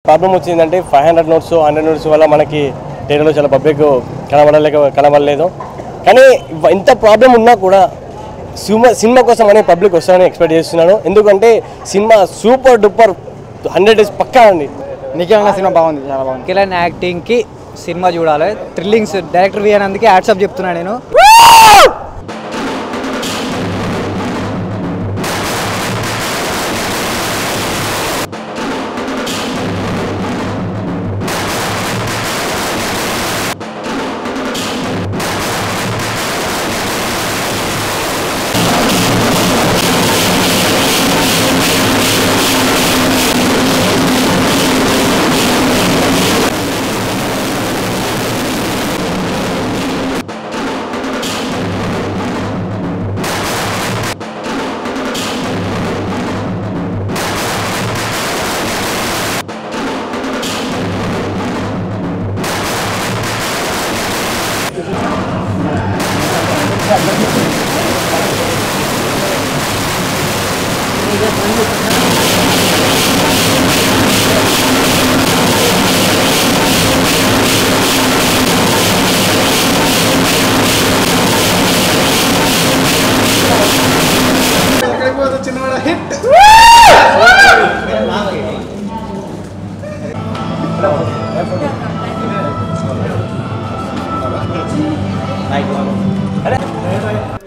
Problem వచ్చిందంటే 500 notes 100 notes వల్ల మనకి థియేటర్లో చాలా పబ్లిక్ కనబడలేదు. కానీ ఇంత ప్రాబ్లం ఉన్నా కూడా సినిమా కోసం అనే పబ్లిక్ వస్తారని ఎక్స్పెక్ట్ చేస్తున్నాను. ఎందుకంటే సినిమా సూపర్ డూపర్ 100 డేస్ పక్కా అండి. నిజంగా సినిమా బాగుంది, చాలా బాగుంది. కిరణ్ యాక్టింగ్కి సినిమా చూడాలి. థ్రిల్లింగ్స్ డైరెక్టర్ వియానందుకే హ్యాట్సాప్ చెప్తున్నా నేను.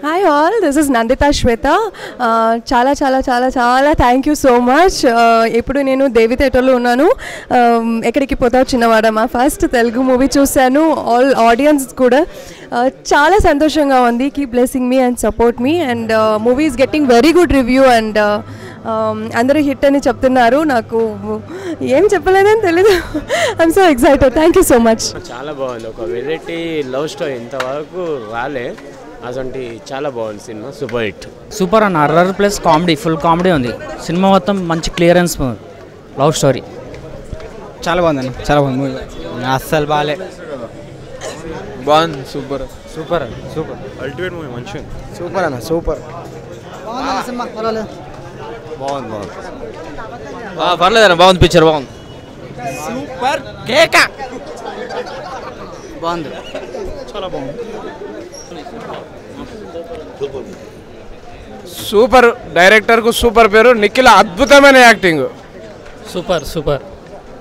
Hi all, this is Nandita Shweta. చాలా చాలా చాలా చాలా థ్యాంక్ యూ సో మచ్. ఇప్పుడు నేను దేవి థియేటర్లో ఉన్నాను. ఎక్కడికి పోతావు చిన్నవాడ మా ఫస్ట్ తెలుగు మూవీ చూశాను. ఆల్ ఆడియన్స్ కూడా చాలా సంతోషంగా ఉంది. Keep blessing me and support me and movie is getting very good review and అందరూ హిట్ అని చెప్తున్నారు. నాకు ఏం చెప్పలేదని తెలీదు. I'm so excited. Thank you so much. చాలా బాగుంది. ఒక వెరైటీ లవ్ స్టోరీ ఇంతవరకు రాలే. అసలు చాలా బాగుంది సినిమా. Super hit. సూపర్ అన్న. Horror plus comedy, full comedy ఉంది సినిమా మొత్తం. మంచి క్లియరెన్స్ లవ్ స్టోరీ. చాలా బాగుందండి, చాలా బాగుంది మూవీ. అస్సలు బాగాలే. బాగుంది. సూపర్ సూపర్ అన్న, సూపర్ అల్టిమేట్ మూవీ. మంచిగా సూపర్ అన్న, సూపర్. బాగుంది. పర్లేదన్న, బాగుంది. పిక్చర్ బాగుంది. సూపర్ కేక. బాగుంది, చాలా బాగుంది. సూపర్. డైరెక్టర్కు సూపర్ పేరు. నిఖిల్ అద్భుతమైన యాక్టింగ్. Super super.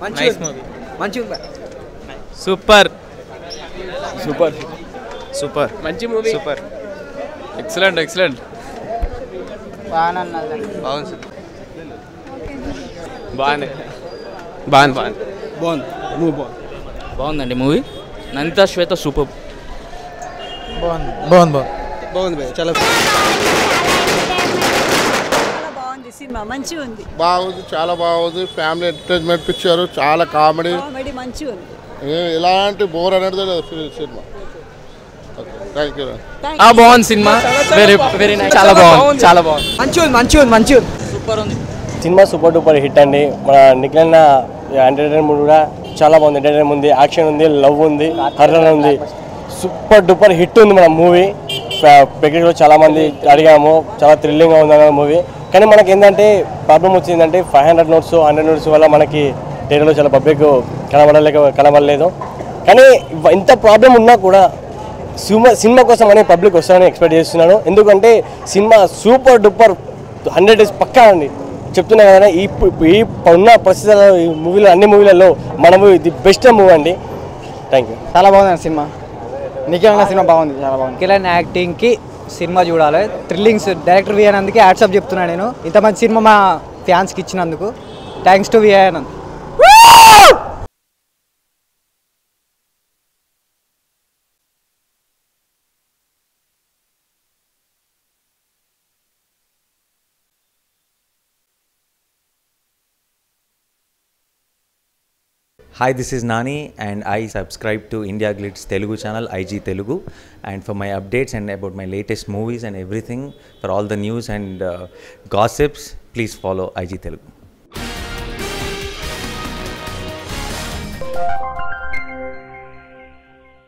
మంచి మంచిగా. Super super super. మంచి మూవీ. సూపర్. Excellent excellent. బాగుంది, బాగుంది బాగుంది బాగుంది బాగుంది మూవీ. బాగుంది, బాగుందండి మూవీ. నందితా శ్వేత సూపర్. బాగుంది బాగుంది బాగుంది. చాలా బాగుంది సినిమా. మంచిగా ఉంది. బాగుంది, చాలా బాగుంది. Family entertainment picture. చాలా కామెడీ. మంచిగా ఉంది. ఎలాంటి బోర్ అనేది లేదు సినిమా. Thank you. బాగుంది సినిమా. Very very nice. చాలా బాగుంది, చాలా బాగుంది. మంచిగా ఉంది, మంచిగా ఉంది, మంచిగా ఉంది. సూపర్ ఉంది సినిమా. సూపర్ డూపర్ హిట్ అండి. మన నిఖిల్ అన్న ఎంటర్టైన్మెంట్ కూడా చాలా బాగుంది. ఎంటర్టైన్మెంట్ ఉంది, యాక్షన్ ఉంది, లవ్ ఉంది, హర్రర్ ఉంది. సూపర్ డూపర్ హిట్ ఉంది మన మూవీ. ప్యాకేజ్లో చాలామంది అడిగాము. చాలా థ్రిల్లింగ్గా ఉంది అన్న మూవీ. కానీ మనకి ఏంటంటే ప్రాబ్లం వచ్చిందంటే 500 నోట్స్ 100 నోట్స్ వల్ల మనకి థియేటర్లో చాలా పబ్లిక్ కనబడలేదు. కానీ ఇంత ప్రాబ్లం ఉన్నా కూడా సినిమా కోసం అనే పబ్లిక్ వస్తారని ఎక్స్పెక్ట్ చేస్తున్నాను. ఎందుకంటే సినిమా సూపర్ డూపర్ 100 డేస్ పక్కా అండి. చెప్తున్నా కదా, ఈ ఉన్న పరిస్థితుల్లో ఈ మూవీలో అన్ని మూవీలలో మన మూవీ ది బెస్ట్ మూవీ అండి. Thank you. చాలా బాగుంది సినిమా. నిజంగా సినిమా బాగుంది, చాలా బాగుంది. కిరణ్ యాక్టింగ్కి సినిమా చూడాలి. థ్రిల్లింగ్స్ డైరెక్టర్ వియానందుకే హ్యాట్సాప్ చెప్తున్నా నేను. ఇంత మంచి సినిమా మా ఫ్యాన్స్కి ఇచ్చినందుకు thanks to Viyanand. Hi, this is Nani and I subscribe to India Glitz Telugu channel IG Telugu, and for my updates and about my latest movies and everything, for all the news and gossips, please follow IG Telugu.